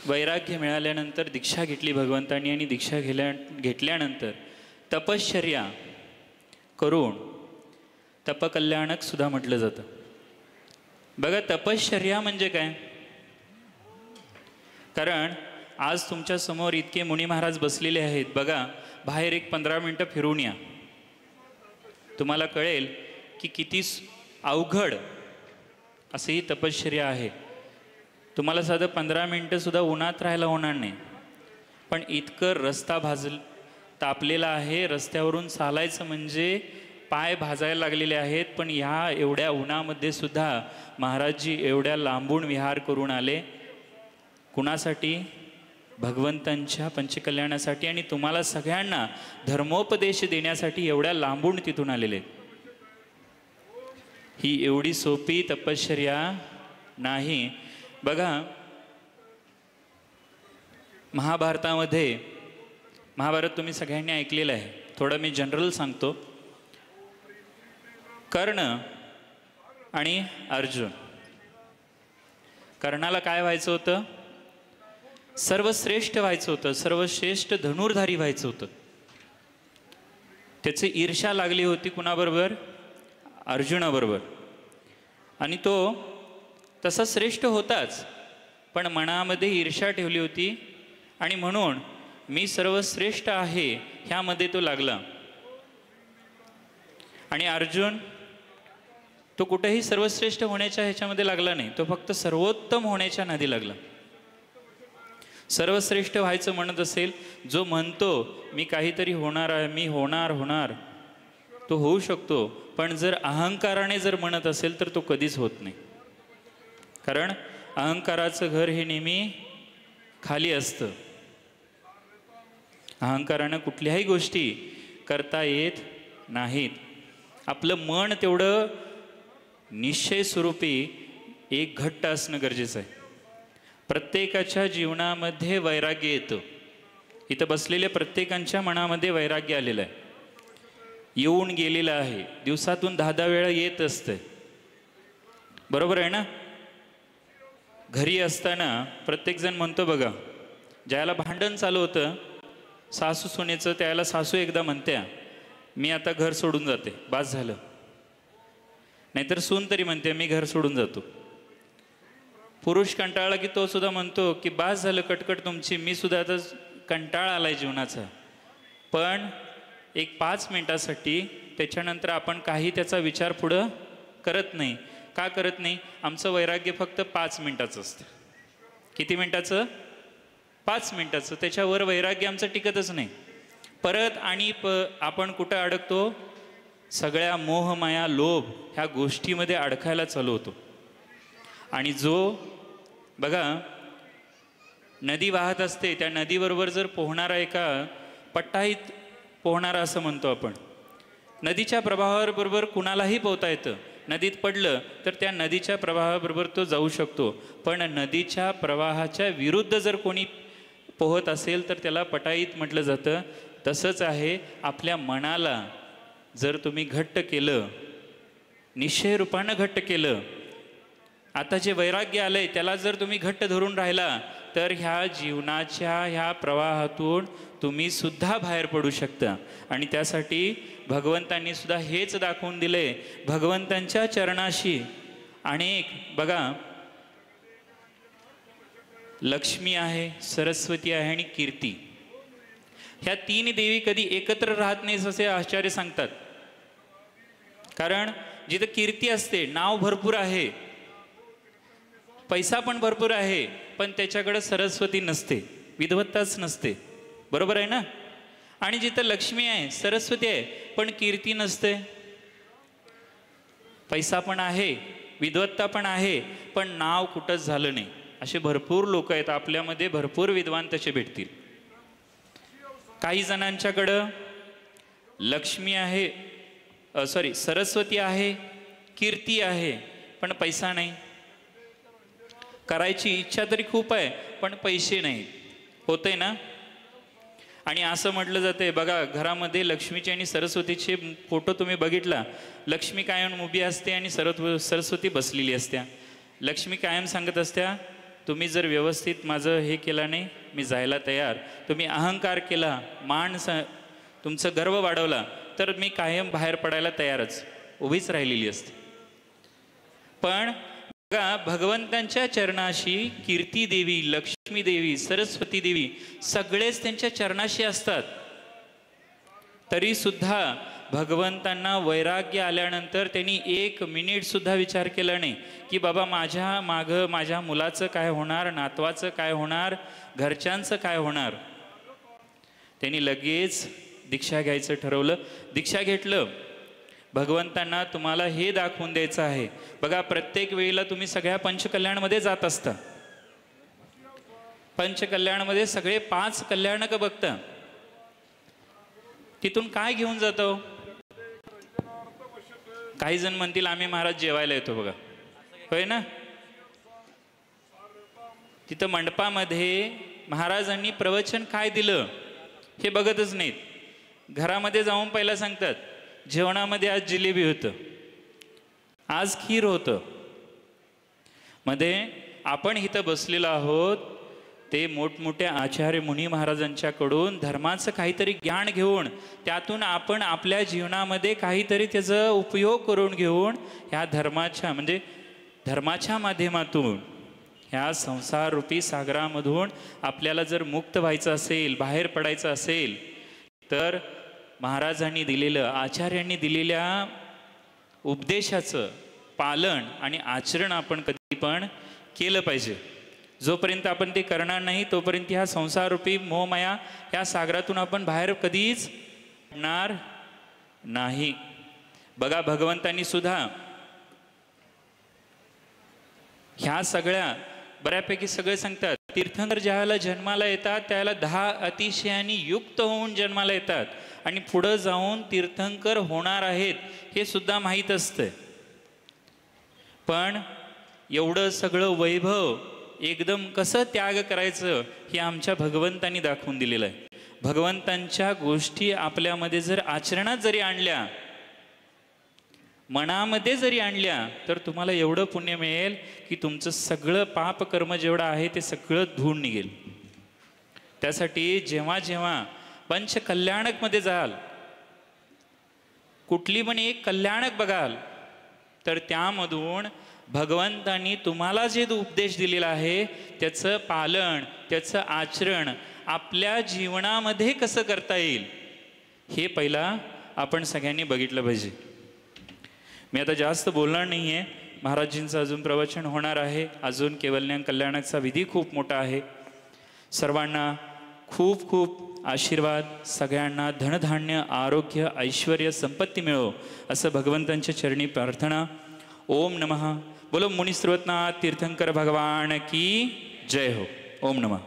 वैराग्य मिळाल्यानंतर दीक्षा घेतली भगवंतांनी आणि दीक्षा घेतल्यानंतर तपश्चर्या करून तपकल्याणक सुद्धा म्हटलं जातं. बघा तपश्चर्या म्हणजे काय? कारण आज तुमच्या समोर इतके मुनी महाराज बसलेले आहेत. बघा बाहेर एक 15 मिनटं फिरून या, तुम्हाला कळेल की किती अवघड अशी ही तपश्चर्या आहे. तुम्हाला साधं 15 मिनटं सुद्धा उन्हात राहायला होणार नाही, पण इतकं रस्ता तापलेला आहे, रस्त्यावरून चालायचं म्हणजे पाय भाजायला लागलेले आहेत. पण ह्या एवढ्या उन्हामध्ये सुद्धा महाराजजी एवढ्या लांबून विहार करून आले. कुणासाठी? भगवंतांच्या पंचकल्याणासाठी आणि तुम्हाला सगळ्यांना धर्मोपदेश देण्यासाठी एवढ्या लांबून तिथून आलेले. ही एवढी सोपी तपश्चर्या नाही. बघा महाभारतामध्ये, महाभारत तुम्ही सगळ्यांनी ऐकलेलं आहे, थोडं मी जनरल सांगतो. कर्ण आणि अर्जुन. कर्णाला काय व्हायचं होतं? सर्वश्रेष्ठ व्हायचं होतं, सर्वश्रेष्ठ धनुर्धारी व्हायचं होतं. त्याची ईर्ष्या लागली होती कुणाबरोबर? अर्जुनाबरोबर. आणि तो तसा श्रेष्ठ होताच, पण मनामध्ये ईर्ष्या ठेवली होती आणि म्हणून मी सर्वश्रेष्ठ आहे ह्यामध्ये तो लागला. आणि अर्जुन तो कुठेही सर्वश्रेष्ठ होण्याच्या ह्याच्यामध्ये लागला नाही, तो फक्त सर्वोत्तम होण्याच्या नादी लागला. सर्वश्रेष्ठ व्हायचं म्हणत असेल, जो म्हणतो मी काहीतरी होणार आहे, मी होणार, तो होऊ शकतो. पण जर अहंकाराने जर म्हणत असेल तर तो कधीच होत नाही. कारण अहंकाराचं घर हे नेहमी खाली असतं. अहंकारानं कुठल्याही गोष्टी करता येत नाहीत. आपलं मन तेवढं निश्चय स्वरूपी एक घट्ट असणं गरजेचं आहे. प्रत्येकाच्या जीवनामध्ये वैराग्य येतं. इथं बसलेल्या प्रत्येकाच्या मनामध्ये वैराग्य आलेलं आहे, येऊन गेलेलं आहे. दिवसातून 10-10 वेळा येत असतं. बरोबर आहे ना? घरी असताना प्रत्येकजण म्हणतो बघा, ज्याला भांडण चालू होतं सासू सुनेचं, त्याला सासू एकदा म्हणत्या मी आता घर सोडून जाते, बास झालं. नाहीतर सून तरी म्हणते मी घर सोडून जातो. पुरुष कंटाळला की तो सुद्धा म्हणतो की बास झालं कटकट तुमची, मी सुद्धा आता कंटाळा आलाय जीवनाचा. पण एक 5 मिनिटासाठी, त्याच्यानंतर आपण काही त्याचा विचार पुढं करत नाही. का करत नाही? आमचं वैराग्य फक्त 5 मिनिटाचं असतं. किती मिनिटाचं? 5 मिनिटाचं. त्याच्यावर वैराग्य आमचं टिकतच नाही. परत आणि आपण कुठं अडकतो? सगळ्या मोहमाया लोभ ह्या गोष्टीमध्ये अडकायला चालू होतो. आणि जो बघा नदी वाहत असते, त्या नदीबरोबर जर पोहणारा एका पट्टाहीत पोहणारा असं म्हणतो आपण. नदीच्या प्रवाहाबरोबर कुणालाही पोहता येतं. नदीत पडलं तर त्या नदीच्या प्रवाहाबरोबर तो जाऊ शकतो. पण नदीच्या प्रवाहाच्या विरुद्ध जर कोणी पोहत असेल तर त्याला पटाईत म्हटलं जातं. तसंच आहे, आपल्या मनाला जर तुम्ही घट्ट केलं, निश्चय रूपानं घट्ट केलं, आता जे वैराग्य आलंय त्याला जर तुम्ही घट्ट धरून राहिला तर ह्या जीवनाच्या ह्या प्रवाहातून तुम्ही सुद्धा बाहेर पडू शकता. आणि त्यासाठी भगवंतांनी सुद्धा हेच दाखवून दिले. भगवंतांच्या चरणाशी अनेक बघा, लक्ष्मी आहे, सरस्वती आहे आणि कीर्ती, ह्या 3 देवी कधी एकत्र राहत नाहीत असे आचार्य सांगतात. कारण जिथं कीर्ती असते, नाव भरपूर आहे, पैसा पण भरपूर आहे, पण त्याच्याकडे सरस्वती नसते, विद्वत्ताच नसते. बरोबर आहे ना? आणि जिथं लक्ष्मी आहे, सरस्वती आहे, पण कीर्ती नसते. पैसा पण आहे, विद्वत्ता पण आहे, पण नाव कुठंच झालं नाही. असे भरपूर लोक आहेत आपल्यामध्ये, भरपूर विद्वान तसे भेटतील. काही जणांच्याकडं लक्ष्मी आहे, सरस्वती आहे, कीर्ती आहे, पण पैसा नाही. करायची इच्छा तरी खूप आहे, पण पैसे नाही. होतंय ना? आणि असं म्हटलं जाते बघा, घरामध्ये लक्ष्मीचे आणि सरस्वतीचे फोटो तुम्ही बघितला, लक्ष्मी कायम उभी असते आणि सरस्वती बसलेली असत्या. लक्ष्मी कायम सांगत असत्या तुम्ही जर व्यवस्थित माझं हे केलं नाही, मी जायला तयार. तुम्ही अहंकार केला, तुमचं गर्व वाढवला, तर मी कायम बाहेर पडायला तयारच, उभीच राहिलेली असते. पण बघा, भगवंतांच्या चरणाशी कीर्ती देवी, लक्ष्मी देवी, सरस्वती देवी सगळेच त्यांच्या चरणाशी असतात. तरी सुद्धा भगवंतांना वैराग्य आल्यानंतर त्यांनी 1 मिनिट सुद्धा विचार केला नाही की बाबा माझ्या मागं माझ्या मुलाचं काय होणार, नातवाचं काय होणार, घरच्यांचं काय होणार. त्यांनी लगेच दीक्षा घ्यायचं ठरवलं. दीक्षा घेतलं. भगवंतांना तुम्हाला हे दाखवून द्यायचं आहे. बघा, प्रत्येक वेळेला तुम्ही सगळ्या पंचकल्याणमध्ये जात असता. पंचकल्याणमध्ये सगळे 5 कल्याणक बघता. तिथून काय घेऊन जातो? काही जण म्हणतील आम्ही महाराज जेवायला येतो. बघा, होय ना. तिथं मंडपामध्ये महाराजांनी प्रवचन काय दिलं हे बघतच नाहीत. घरामध्ये जाऊन पहिला सांगतात जेवणामध्ये आज जिलेबी होतं, आज खीर होतं. मध्ये आपण इथं बसलेलो आहोत ते मोठमोठ्या आचार्य मुनी महाराजांच्याकडून धर्माचं काहीतरी ज्ञान घेऊन त्यातून आपण आपल्या जीवनामध्ये काहीतरी त्याचा उपयोग करून घेऊन ह्या धर्माच्या माध्यमातून ह्या संसाररूपी सागरामधून आपल्याला जर मुक्त व्हायचं असेल, बाहेर पडायचं असेल, तर महाराजांनी दिलेलं, आचार्यांनी दिलेल्या उपदेशाचं पालन आणि आचरण आपण कधी पण केलं पाहिजे. जोपर्यंत आपण ते करणार नाही तोपर्यंत ह्या संसाररूपी मोहमाया ह्या सागरातून आपण बाहेर कधीच पडणार नाही. बघा, भगवंतांनी सुद्धा ह्या सगळ्या बऱ्यापैकी सगळे सांगतात तीर्थंकर ज्याला जन्माला येतात त्याला 10 अतिशयांनी युक्त होऊन जन्माला येतात आणि पुढं जाऊन तीर्थंकर होणार आहेत हे सुद्धा माहीत असतं. पण एवढं सगळं वैभव एकदम कसं त्याग करायचं हे आमच्या भगवंतांनी दाखवून दिलेलं आहे. भगवंतांच्या गोष्टी आपल्यामध्ये जर आचरणात जरी आणल्या, मनामध्ये जरी आणल्या, तर तुम्हाला एवढं पुण्य मिळेल की तुमचं सगळं पाप कर्म जेवढं आहे ते सगळं धुवून निघेल. त्यासाठी जेव्हा जेव्हा पंचकल्याणकमध्ये जाल, कुठली पण एक कल्याणक बघाल, तर त्यामधून भगवंतांनी तुम्हाला जे उपदेश दिलेला आहे त्याचं पालन, त्याचं आचरण आपल्या जीवनामध्ये कसं करता येईल हे पहिला आपण सगळ्यांनी बघितलं पाहिजे. मी आता जास्त बोलणार नाही आहे. महाराजींचं अजून प्रवचन होणार आहे. अजून केवल्याण कल्याणाचा विधी खूप मोठा आहे. सर्वांना खूप खूप आशीर्वाद, सगळ्यांना धनधान्य, आरोग्य, ऐश्वर्य, संपत्ती मिळो असं भगवंतांच्या चरणी प्रार्थना. ओम नमः. बोलो मुनी सर्वज्ञनाथ तीर्थंकर भगवान की जय हो. ओम नमः.